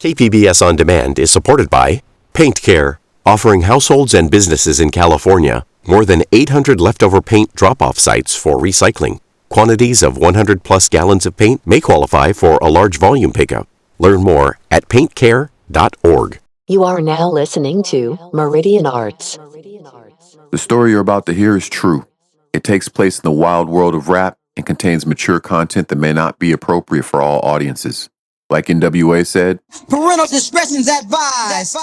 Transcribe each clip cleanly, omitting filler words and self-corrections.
KPBS On Demand is supported by Paint Care, offering households and businesses in California more than 800 leftover paint drop-off sites for recycling. Quantities of 100 plus gallons of paint may qualify for a large volume pickup. Learn more at paintcare.org. You are now listening to Meridian Arts. The story you're about to hear is true. It takes place in the wild world of rap and contains mature content that may not be appropriate for all audiences. Like NWA said, parental discretion is advised.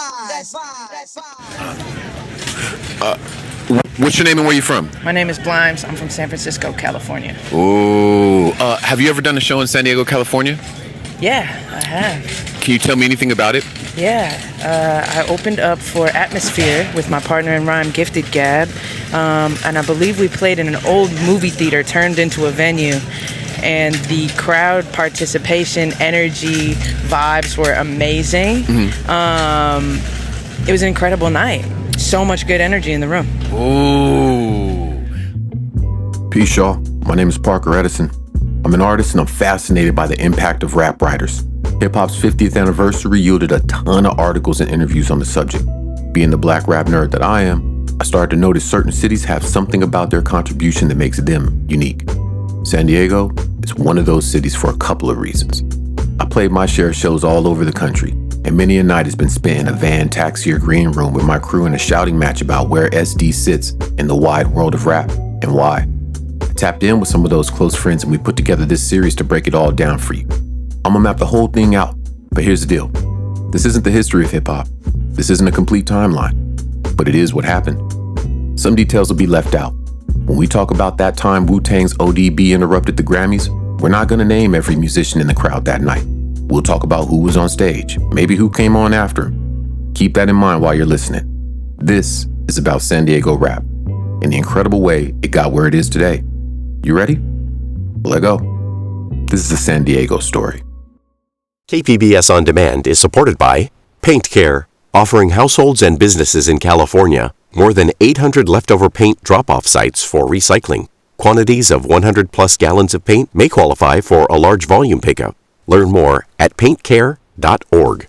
What's your name and where you from? My name is Blimes. I'm from San Francisco, California. Oh, have you ever done a show in San Diego, California? Yeah, I have. Can you tell me anything about it? Yeah, I opened up for Atmosphere with my partner in rhyme, Gifted Gab, and I believe we played in an old movie theater turned into a venue. And the crowd participation, energy, vibes were amazing. It was an incredible night. So much good energy in the room. Ooh. Peace, y'all. My name is Parker Edison. I'm an artist and I'm fascinated by the impact of rap writers. Hip-hop's 50th anniversary yielded a ton of articles and interviews on the subject. Being the black rap nerd that I am, I started to notice certain cities have something about their contribution that makes them unique. San Diego is one of those cities for a couple of reasons. I played my share of shows all over the country, and many a night has been spent in a van, taxi, or green room with my crew in a shouting match about where SD sits in the wide world of rap and why. I tapped in with some of those close friends and we put together this series to break it all down for you. I'm gonna map the whole thing out, but here's the deal. This isn't the history of hip-hop. This isn't a complete timeline, but it is what happened. Some details will be left out. When we talk about that time Wu-Tang's ODB interrupted the Grammys, we're not gonna name every musician in the crowd that night. We'll talk about who was on stage, maybe who came on after him. Keep that in mind while you're listening. This is about San Diego rap and the incredible way it got where it is today. You ready? Let go. This is a San Diego story. KPBS On Demand is supported by Paint Care, offering households and businesses in California more than 800 leftover paint drop-off sites for recycling. Quantities of 100 plus gallons of paint may qualify for a large volume pickup. Learn more at paintcare.org.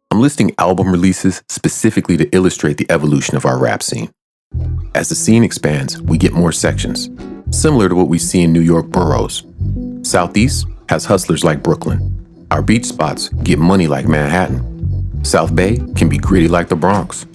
I'm listing album releases specifically to illustrate the evolution of our rap scene. As the scene expands, we get more sections, similar to what we see in New York boroughs. Southeast has hustlers like Brooklyn. Our beach spots get money like Manhattan. South Bay can be gritty like the Bronx.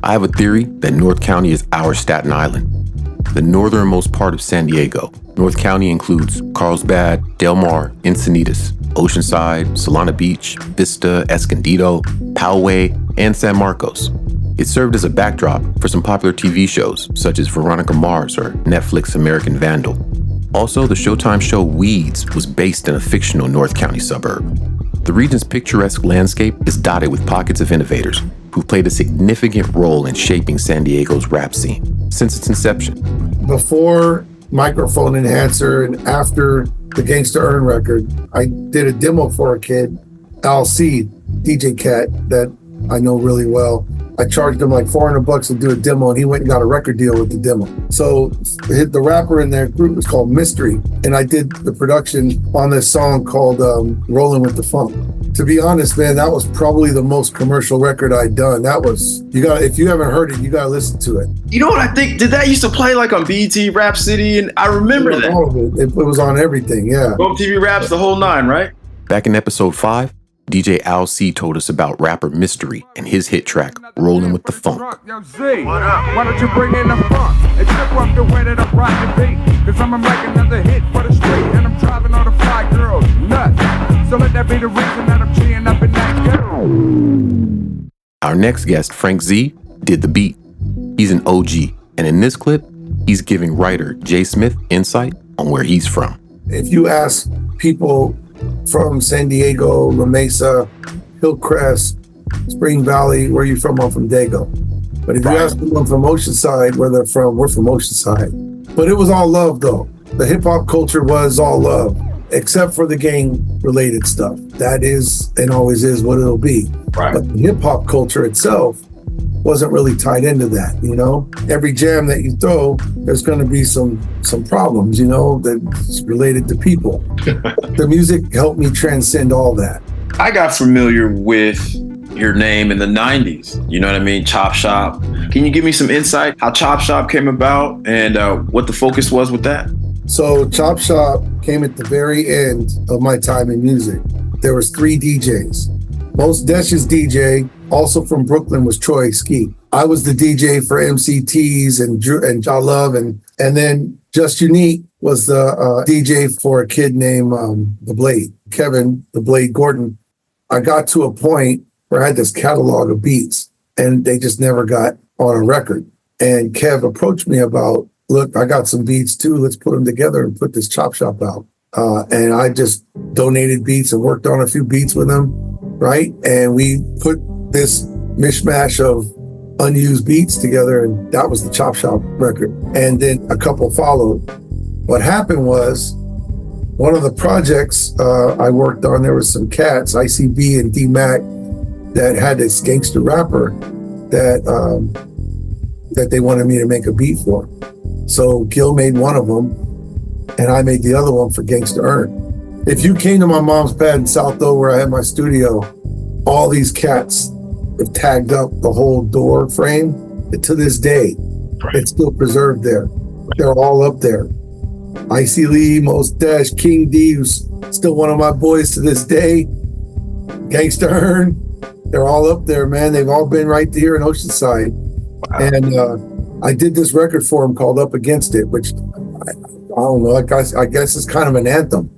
I have a theory that North County is our Staten Island, the northernmost part of San Diego. North County includes Carlsbad, Del Mar, Encinitas, Oceanside, Solana Beach, Vista, Escondido, Poway, and San Marcos. It served as a backdrop for some popular TV shows, such as Veronica Mars or Netflix American Vandal. Also, the Showtime show Weeds was based in a fictional North County suburb. The region's picturesque landscape is dotted with pockets of innovators who've played a significant role in shaping San Diego's rap scene since its inception. Before Microphone Enhancer and after the Gangsta Earn record, I did a demo for a kid, Al C, DJ Cat, that I know really well. I charged him like $400 to do a demo, and he went and got a record deal with the demo. So the rapper in their group was called Mystery, and I did the production on this song called Rolling with the Funk. To be honest, man, that was probably the most commercial record I'd done. That was, if you haven't heard it, you gotta listen to it. You know what I think? Did that used to play like on BET Rap City? And I remember that. All of it. It was on everything, yeah. Boom TV Raps, the whole nine, right? Back in episode 5, DJ Al C told us about rapper Mystery and his hit track, Rolling with the Funk. Yo, Z, why don't you bring in the funk and trip up the way that I'm riding the beat? Cause I'ma make another hit for the street, and I'm driving all the fly girls nuts. So let that be the reason that I'm cheering up in that girl. Our next guest, Frank Z, did the beat. He's an OG, and in this clip, he's giving writer Jay Smith insight on where he's from. If you ask people from San Diego, La Mesa, Hillcrest, Spring Valley, where are you from? I'm from Dago. But if you ask them from Oceanside, where they're from, we're from Oceanside. But it was all love, though. The hip-hop culture was all love, except for the gang-related stuff. That is and always is what it'll be. Right. But the hip-hop culture itself wasn't really tied into that, you know? Every jam that you throw, there's going to be some problems, you know, that's related to people. The music helped me transcend all that. I got familiar with your name in the 90s. You know what I mean? Chop Shop. Can you give me some insight how Chop Shop came about and what the focus was with that? So Chop Shop came at the very end of my time in music. There was 3 DJs. Mos Desh's DJ, also from Brooklyn, was Troy Ski. I was the DJ for MCTs and Ja Love, and then Just Unique was the DJ for a kid named The Blade, Kevin The Blade Gordon. I got to a point where I had this catalog of beats, and they just never got on a record. And Kev approached me about, look, I got some beats too. Let's put them together and put this Chop Shop out. And I just donated beats and worked on a few beats with them, right? And we put this mishmash of unused beats together, and that was the Chop Shop record. And then a couple followed. What happened was, one of the projects I worked on, there was some cats, ICB and D-Mac, that had this gangster rapper that they wanted me to make a beat for. So Gil made one of them, and I made the other one for Gangsta Earn. If you came to my mom's pad in South Doe where I had my studio, all these cats have tagged up the whole door frame. And to this day, it's still preserved there. They're all up there. Icy Lee, Mos Desh, King D, who's still one of my boys to this day. Gangsta Earn, they're all up there, man. They've all been right here in Oceanside. Wow. And I did this record for them called Up Against It, which I don't know, I guess it's kind of an anthem.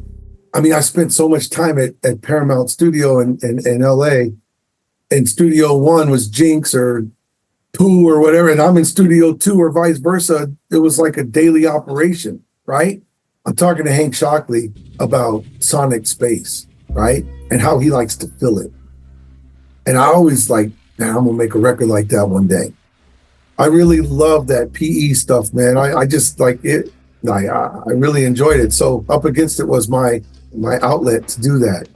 I mean, I spent so much time at Paramount Studio in LA, and Studio 1 was Jinx or Pooh or whatever, and I'm in Studio 2 or vice versa. It was like a daily operation, right? I'm talking to Hank Shockley about sonic space, right? And how he likes to fill it. And I always like, man, I'm gonna make a record like that one day. I really love that PE stuff, man. I just like it. I really enjoyed it. So Up Against It was my outlet to do that.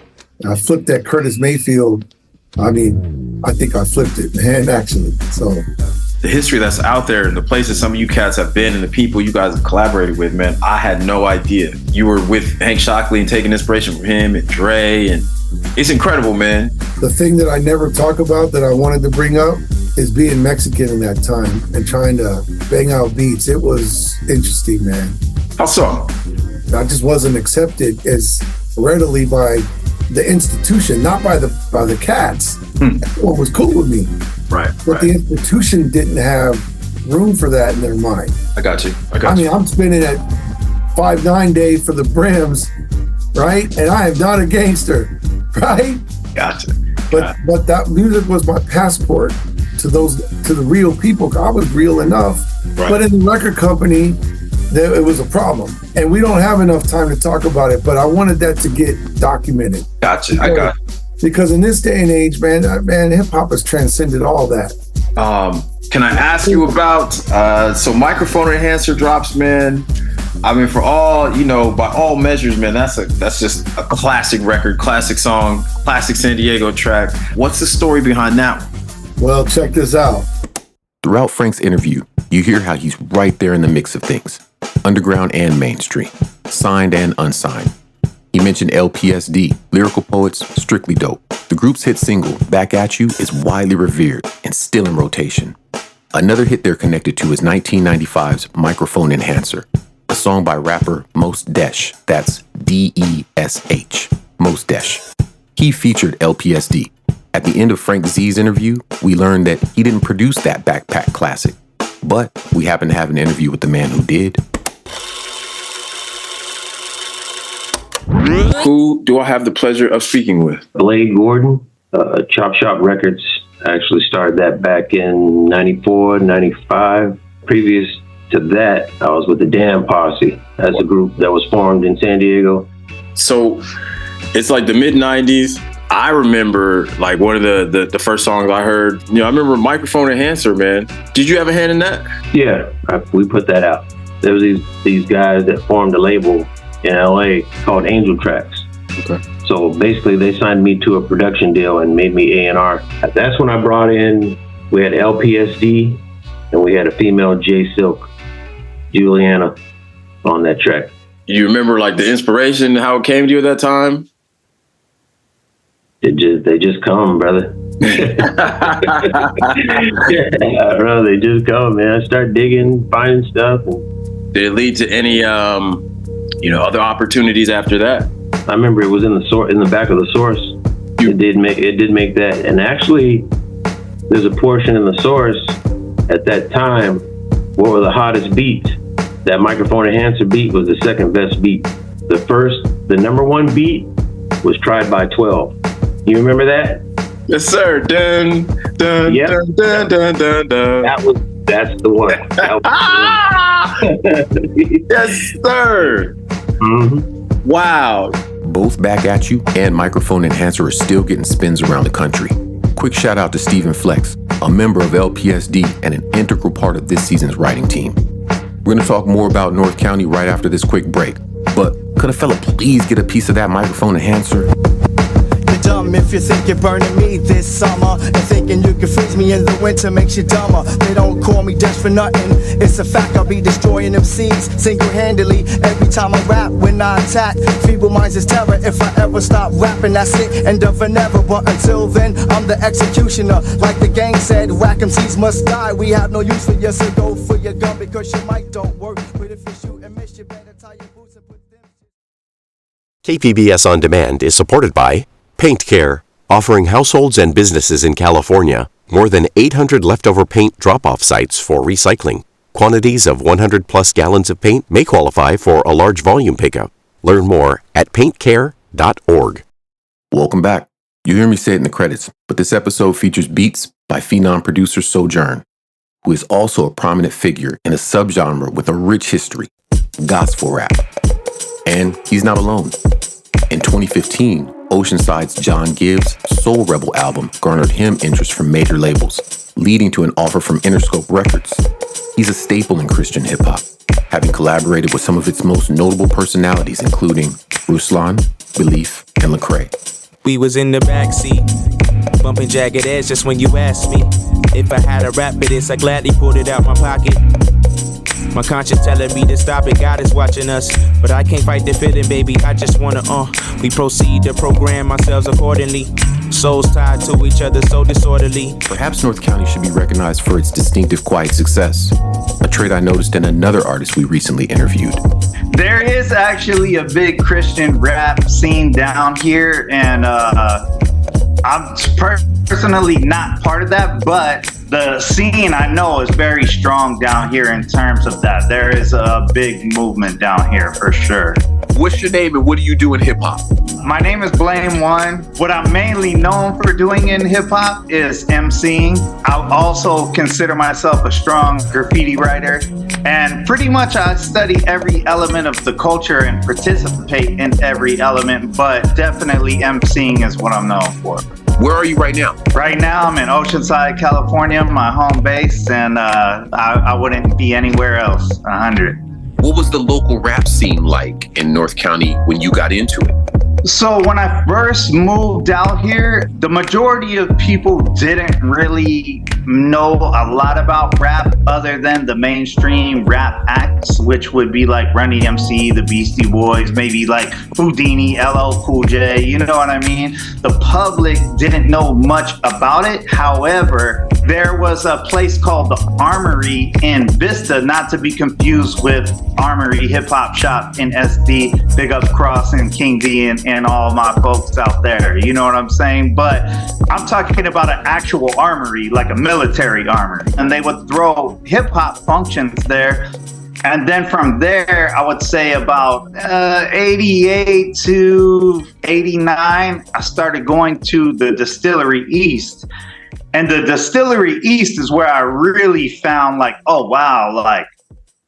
And I flipped that Curtis Mayfield. I mean, I think I flipped it, man, actually. So the history that's out there and the places some of you cats have been and the people you guys have collaborated with, man, I had no idea. You were with Hank Shockley and taking inspiration from him and Dre, and it's incredible, man. The thing that I never talk about that I wanted to bring up is being Mexican in that time and trying to bang out beats. It was interesting, man. How so? I just wasn't accepted as readily by the institution, not by the cats. Everyone was cool with me. Right. But the institution didn't have room for that in their mind. I got you. I mean, I'm spinning at 5'9" day for the Brims, right? And I am not a gangster, right? Gotcha. But that music was my passport to the real people. I was real enough. Right. But in the record company, it was a problem. And we don't have enough time to talk about it, but I wanted that to get documented. Gotcha. I got it. Because in this day and age, man, hip hop has transcended all that. Can I ask you about, so Microphone Enhancer drops, man. I mean, for all, by all measures, man, that's just a classic record, classic song, classic San Diego track. What's the story behind that one? Well, check this out. Throughout Frank's interview, you hear how he's right there in the mix of things, underground and mainstream, signed and unsigned. He mentioned LPSD, Lyrical Poets, Strictly Dope. The group's hit single, Back At You, is widely revered and still in rotation. Another hit they're connected to is 1995's Microphone Enhancer, a song by rapper Mos Desh, that's D-E-S-H, Mos Desh. He featured LPSD. At the end of Frank Z's interview, we learned that he didn't produce that backpack classic, but we happen to have an interview with the man who did. Who do I have the pleasure of speaking with? Blade Gordon, Chop Shop Records. I actually started that back in 94, 95. Previous to that, I was with the Damn Posse as a group that was formed in San Diego. So it's like the mid-90s. I remember like one of the first songs I heard, I remember Microphone Enhancer, man. Did you have a hand in that? Yeah, we put that out. There was these guys that formed a label in LA called Angel Tracks. Okay. So basically they signed me to a production deal and made me A&R. That's when I brought in, we had LPSD and we had a female J Silk, Juliana, on that track. You remember like the inspiration, how it came to you at that time? They just come, brother. Bro, they just come, man. I start digging, finding stuff. And did it lead to any, other opportunities after that? I remember it was in the back of the source. It did make that. And actually, there's a portion in the source at that time. What were the hottest beats? That microphone enhancer beat was the second best beat. The number one beat was Tried by 12. You remember that? Yes, sir. Dun, dun, yep. dun, dun, dun, dun, dun. That's the one. Yes, sir. Mm-hmm. Wow. Both Back At You and Microphone Enhancer are still getting spins around the country. Quick shout out to Stephen Flex, a member of LPSD and an integral part of this season's writing team. We're going to talk more about North County right after this quick break. But could a fella please get a piece of that microphone enhancer? You're dumb if you think you're burning me this summer, and thinking you can freeze me in the winter makes you dumber. They don't call me Dutch for nothing. It's a fact, I'll be destroying them seeds single-handedly every time I rap. When I attack, feeble minds is terror. If I ever stop rapping, that's it, end of an ever. But until then, I'm the executioner. Like the gang said, whack MCs must die. We have no use for you, so go for your gun, because your mic don't work. But if you shoot and miss, you better tie your boots and put them. KPBS On Demand is supported by Paint Care, offering households and businesses in California more than 800 leftover paint drop-off sites for recycling. Quantities of 100 plus gallons of paint may qualify for a large volume pickup. Learn more at paintcare.org. Welcome back. You hear me say it in the credits, but this episode features beats by phenom producer Sojourn, who is also a prominent figure in a subgenre with a rich history, gospel rap. And he's not alone. In 2015, Oceanside's John Gibbs' Soul Rebel album garnered him interest from major labels, leading to an offer from Interscope Records. He's a staple in Christian hip-hop, having collaborated with some of its most notable personalities, including Ruslan, Belief, and Lecrae. We was in the backseat, bumping Jagged Edge just when you asked me if I had a rap for this, I gladly pulled it out my pocket. My conscience telling me to stop it, God is watching us, but I can't fight the feeling, baby, I just wanna, we proceed to program ourselves accordingly. Souls tied to each other so disorderly. Perhaps North County should be recognized for its distinctive quiet success, a trait I noticed in another artist we recently interviewed. There is actually a big Christian rap scene down here, and I'm personally not part of that, but the scene I know is very strong down here in terms of that. There is a big movement down here for sure. What's your name and what do you do in hip hop? My name is Blame One. What I'm mainly known for doing in hip hop is MCing. I also consider myself a strong graffiti writer. And pretty much I study every element of the culture and participate in every element, but definitely MCing is what I'm known for. Where are you right now? Right now, I'm in Oceanside, California, my home base, and I wouldn't be anywhere else. 100. What was the local rap scene like in North County when you got into it? So when I first moved out here, the majority of people didn't really know a lot about rap other than the mainstream rap acts, which would be like Run DMC, the Beastie Boys, maybe like Houdini, LL Cool J, you know what I mean? The public didn't know much about it. However, there was a place called the Armory in Vista, not to be confused with Armory Hip Hop Shop in SD, Big Up Cross and King D and all my folks out there, you know what I'm saying? But I'm talking about an actual armory, like a military armory, and they would throw hip hop functions there. And then from there, I would say about 88 to 89, I started going to the Distillery East. And the Distillery East is where I really found like, oh, wow, like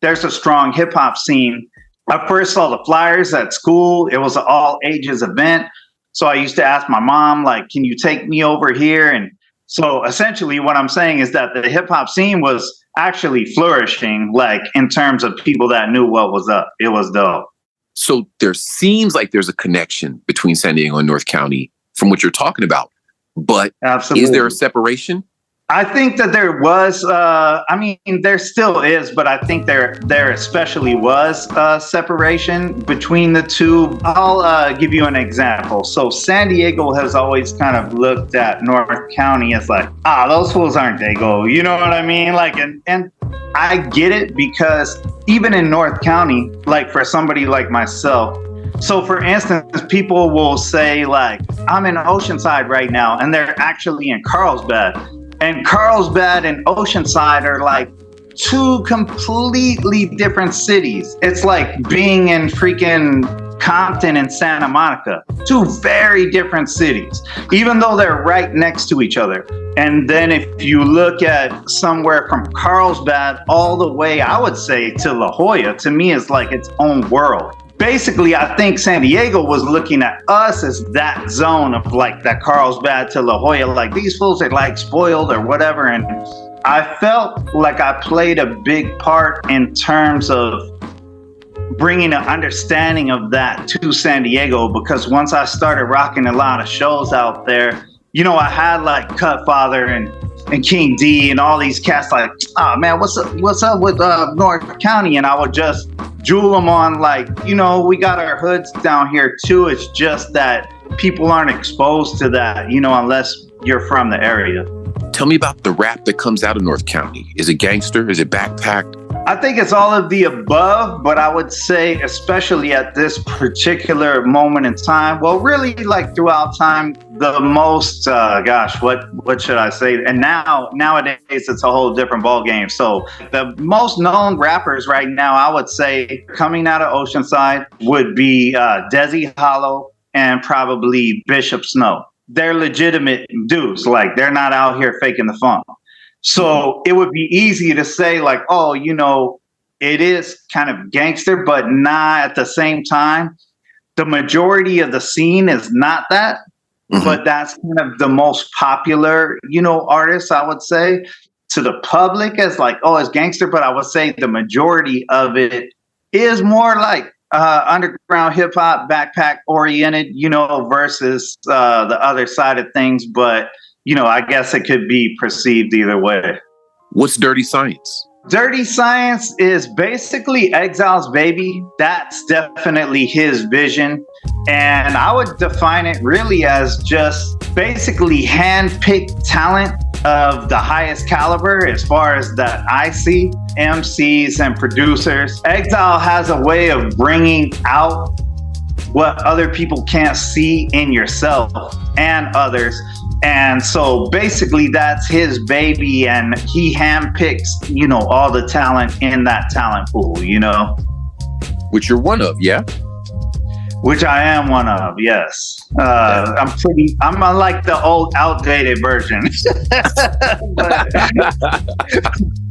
there's a strong hip hop scene. I first saw the flyers at school. It was an all ages event. So I used to ask my mom, like, can you take me over here? And so essentially what I'm saying is that the hip hop scene was actually flourishing, like in terms of people that knew what was up. It was dope. So there seems like there's a connection between San Diego and North County from what you're talking about. But Absolutely. Is there a separation? I think that there was, there still is, but I think there especially was separation between the two. I'll give you an example. So San Diego has always kind of looked at North County as like, those fools aren't Dago. You know what I mean? Like, and I get it, because even in North County, like for somebody like myself, so for instance, people will say like, I'm in Oceanside right now, and they're actually in Carlsbad. And Carlsbad and Oceanside are like two completely different cities. It's like being in freaking Compton and Santa Monica, two very different cities, even though they're right next to each other. And then if you look at somewhere from Carlsbad all the way, I would say, to La Jolla, to me is like its own world. Basically, I think San Diego was looking at us as that zone of like that Carlsbad to La Jolla, like these fools are like spoiled or whatever. And I felt like I played a big part in terms of bringing an understanding of that to San Diego, because once I started rocking a lot of shows out there, you know, I had like Cutfather and King D and all these cats like, man, what's up with North County? And I would just jewel them on like, you know, we got our hoods down here too. It's just that people aren't exposed to that, you know, unless you're from the area. Tell me about the rap that comes out of North County. Is it gangster? Is it backpacked? I think it's all of the above, but I would say, especially at this particular moment in time, well, really like throughout time, the most, what should I say? And nowadays, it's a whole different ball game. So the most known rappers right now, I would say, coming out of Oceanside would be Desi Hollow and probably Bishop Snow. They're legitimate dudes. Like, they're not out here faking the funk. So it would be easy to say like, oh, you know, it is kind of gangster, but not at the same time. The majority of the scene is not that, but that's kind of the most popular, you know, artists, I would say, to the public as like, oh, it's gangster. But I would say the majority of it is more like underground hip hop, backpack oriented, you know, versus the other side of things. But you know, I guess it could be perceived either way. What's Dirty Science? Dirty Science is basically Exile's baby. That's definitely his vision. And I would define it really as just basically hand-picked talent of the highest caliber as far as that I see, MCs and producers. Exile has a way of bringing out what other people can't see in yourself and others. And so basically that's his baby, and he handpicks, you know, all the talent in that talent pool, you know. Which you're one of, yeah? Which I am one of, yes. I'm like the old outdated version.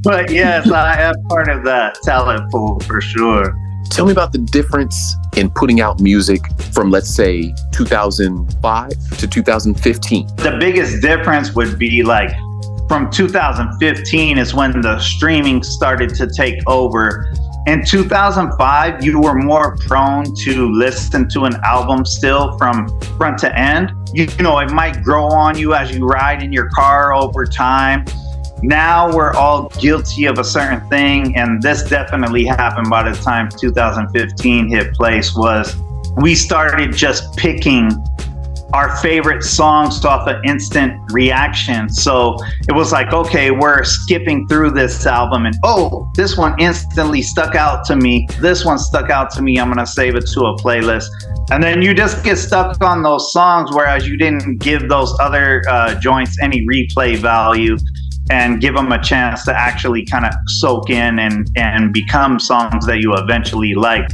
but yes, I am part of that talent pool for sure. Tell me about the difference in putting out music from, let's say, 2005 to 2015. The biggest difference would be like from 2015 is when the streaming started to take over. In 2005, you were more prone to listen to an album still from front to end. You know, it might grow on you as you ride in your car over time. Now we're all guilty of a certain thing, and this definitely happened by the time 2015 hit place. Was we started just picking our favorite songs off of instant reaction. So it was like, okay, we're skipping through this album and, oh, this one instantly stuck out to me. This one stuck out to me. I'm going to save it to a playlist. And then you just get stuck on those songs, whereas you didn't give those other joints any replay value and give them a chance to actually kind of soak in and become songs that you eventually like.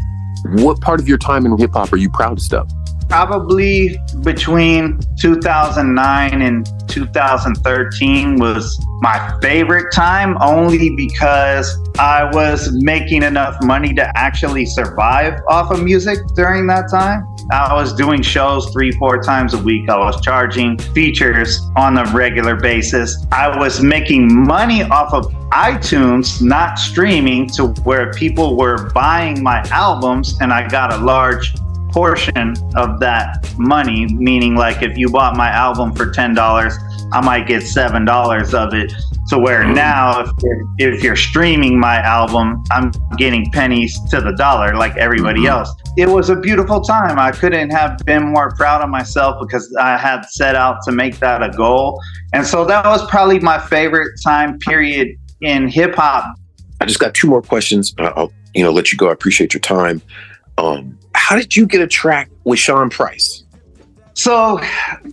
What part of your time in hip hop are you proudest of? Probably between 2009 and 2013 was my favorite time, only because I was making enough money to actually survive off of music during that time. I was doing shows 3-4 times a week. I was charging features on a regular basis. I was making money off of iTunes, not streaming, to where people were buying my albums, and I got a large portion of that money, meaning like if you bought my album for $10, I might get $7 of it. To where now, if you're streaming my album, I'm getting pennies to the dollar like everybody else. It was a beautiful time. I couldn't have been more proud of myself because I had set out to make that a goal. And so that was probably my favorite time period in hip hop. I just got two more questions. I'll let you go. I appreciate your time. How did you get a track with Sean Price? So,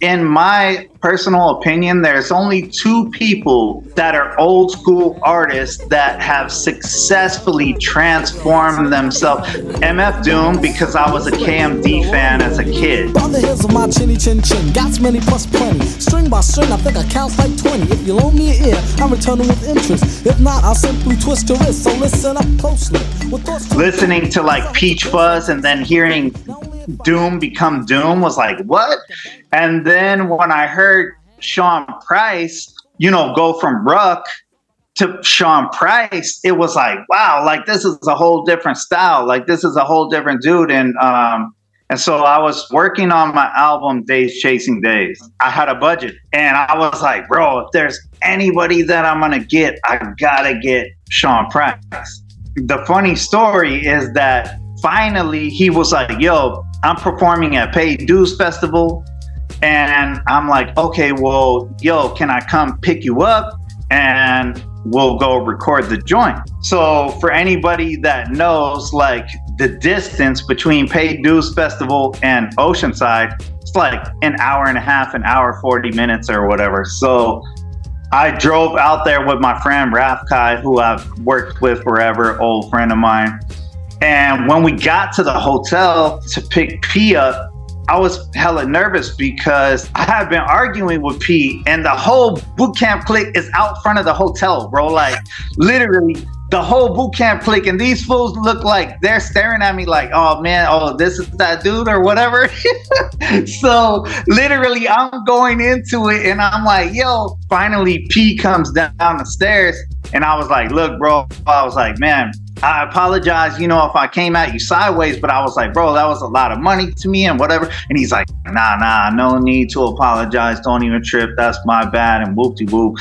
in my personal opinion, there's only two people that are old school artists that have successfully transformed themselves. MF Doom, because I was a KMD fan as a kid. On the hills of my chinny chin chin, got many plus plenty. String by string, I think I count like 20. If you loan me an ear, I'm returning with interest. If not, I'll simply twist your wrist. So listen up closely. Listening to like Peach Fuzz and then hearing Doom become Doom was like, what? And then when I heard Sean Price, go from Ruck to Sean Price, it was like, wow, like this is a whole different style. Like this is a whole different dude. And so I was working on my album, Days Chasing Days. I had a budget and I was like, bro, if there's anybody that I'm going to get, I got to get Sean Price. The funny story is that finally he was like, yo, I'm performing at Paid Dues Festival. And I'm like, okay, well, yo, can I come pick you up and we'll go record the joint? So for anybody that knows, like the distance between Paid Dues Festival and Oceanside, it's like an hour and a half, an hour, 40 minutes or whatever. So I drove out there with my friend Raf Kai, who I've worked with forever, old friend of mine. And when we got to the hotel to pick P up, I was hella nervous because I had been arguing with P and the whole boot camp clique is out front of the hotel, bro. Like literally the whole boot camp clique, and these fools look like they're staring at me like, oh man, oh, this is that dude or whatever. So literally I'm going into it and I'm like, yo, finally P comes down the stairs and I was like, look, bro, I was like, man, I apologize, if I came at you sideways, but I was like, bro, that was a lot of money to me and whatever. And he's like, nah, no need to apologize. Don't even trip. That's my bad. And whoop-de-whoop.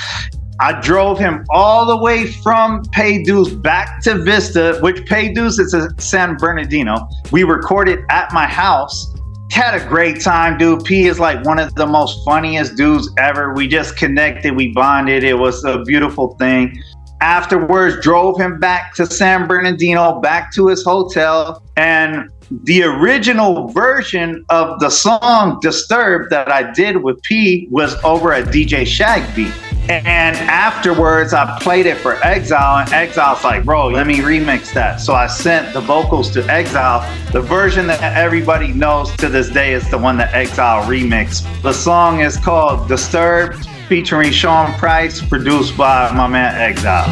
I drove him all the way from Paid Dues back to Vista, which Paid Dues is in San Bernardino. We recorded at my house. Had a great time, dude. P is like one of the most funniest dudes ever. We just connected. We bonded. It was a beautiful thing. Afterwards, drove him back to San Bernardino, back to his hotel. And the original version of the song Disturbed that I did with P was over a DJ Shag beat. And afterwards, I played it for Exile, and Exile's like, bro, let me remix that. So I sent the vocals to Exile. The version that everybody knows to this day is the one that Exile remixed. The song is called Disturbed, featuring Sean Price, produced by my man Exile.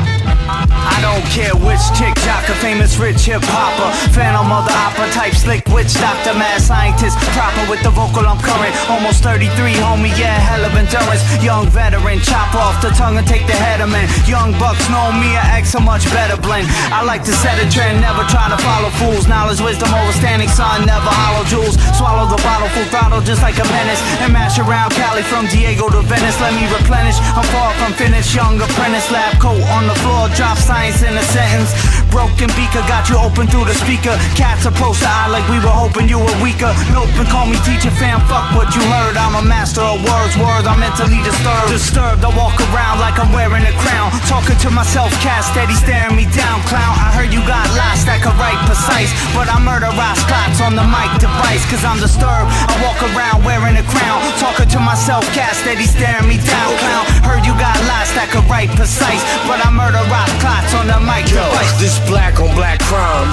I don't care which chick jock, a famous rich hip hopper, phantom of the opera type, slick witch doctor, mad scientist, proper with the vocal, I'm current, almost 33, homie, yeah, hell of endurance, young veteran, chop off the tongue and take the head of man, young bucks know me, I act so much better blend, I like to set a trend, never try to follow fools, knowledge, wisdom, overstanding, son, never hollow jewels, swallow the bottle, full throttle just like a menace, and mash around Cali from Diego to Venice, let me replenish, I'm far from finished, young apprentice, lab coat on the floor, drop science in a sentence. Broken beaker got you open through the speaker. Cats approach the eye like we were hoping you were weaker. Nope, and call me teacher, fam, fuck what you heard. I'm a master of words, I'm mentally disturbed. I walk around like I'm wearing a crown. Talking to myself, cat steady staring me down. Clown, I heard you got lost, that could write precise. But I murder Ross Clots on the mic device, cause I'm disturbed. I walk around wearing a crown. Talking to myself, cat steady staring me down. Clown, heard you got lost, that could write precise. But I murder Ross Clots on the mic device. This black on black crime.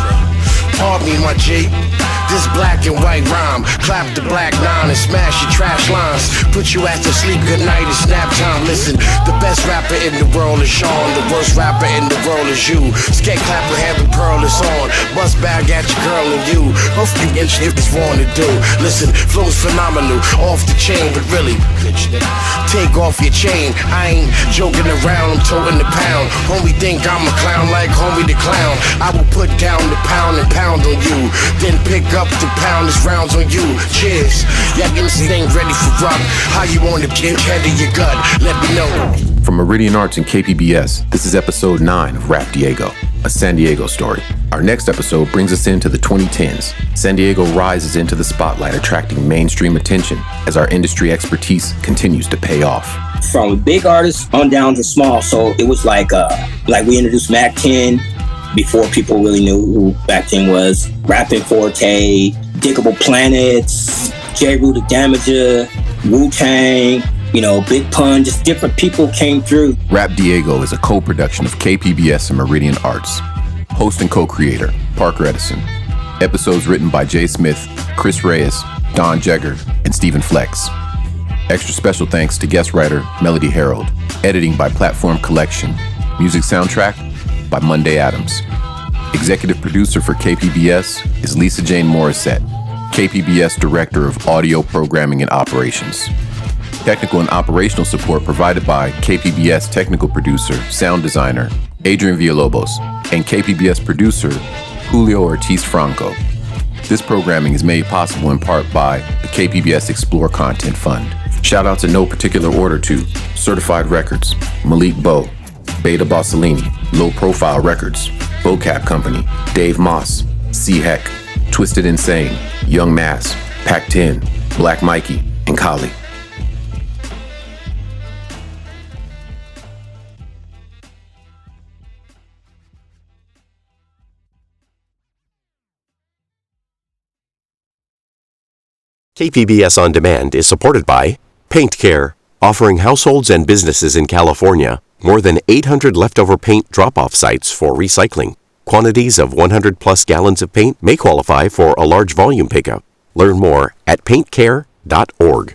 Pardon me, my G. This black and white rhyme. Clap the black nine and smash your trash lines. Put you at the sleep, good night, it's nap time. Listen, the best rapper in the world is Sean. The worst rapper in the world is you. Skate clapper, heaven pearl is on. Bust bag at your girl and you. Both you inch niggas want to do. Listen, flow's phenomenal, off the chain, but really, knowledge. Take off your chain, I ain't joking around, I'm toting the pound. Homie think I'm a clown like homie the clown. I will put down the pound and pound on you, then pick up the pound as rounds on you. Cheers, y'all getting this thing ready for rock. How you want to get head of your gut, let me know. From Meridian Arts and KPBS, this is episode 9 of Rap Diego, a San Diego story. Our next episode brings us into the 2010s. San Diego rises into the spotlight, attracting mainstream attention as our industry expertise continues to pay off. From big artists on down to small, so it was like we introduced Mac 10 before people really knew who Mac 10 was. Rapping Forte, Diggable Planets, J. Rue the Damager, Wu-Tang, Big Pun, just different people came through. Rap Diego is a co-production of KPBS and Meridian Arts. Host and co-creator, Parker Edison. Episodes written by Jay Smith, Chris Reyes, Don Jegger, and Stephen Flex. Extra special thanks to guest writer Melody Harold. Editing by Platform Collection. Music soundtrack by Monday Adams. Executive producer for KPBS is Lisa Jane Morissette, KPBS Director of Audio Programming and Operations. Technical and operational support provided by KPBS technical producer, sound designer, Adrian Villalobos, and KPBS producer, Julio Ortiz Franco. This programming is made possible in part by the KPBS Explore Content Fund. Shout out to no particular order to Certified Records, Malik Bow, Beta Bossolini, Low Profile Records, Vocab Company, Dave Moss, C. Heck, Twisted Insane, Young Mass, Pac-10, Black Mikey, and Kali. KPBS On Demand is supported by Paint Care, offering households and businesses in California more than 800 leftover paint drop-off sites for recycling. Quantities of 100-plus gallons of paint may qualify for a large volume pickup. Learn more at paintcare.org.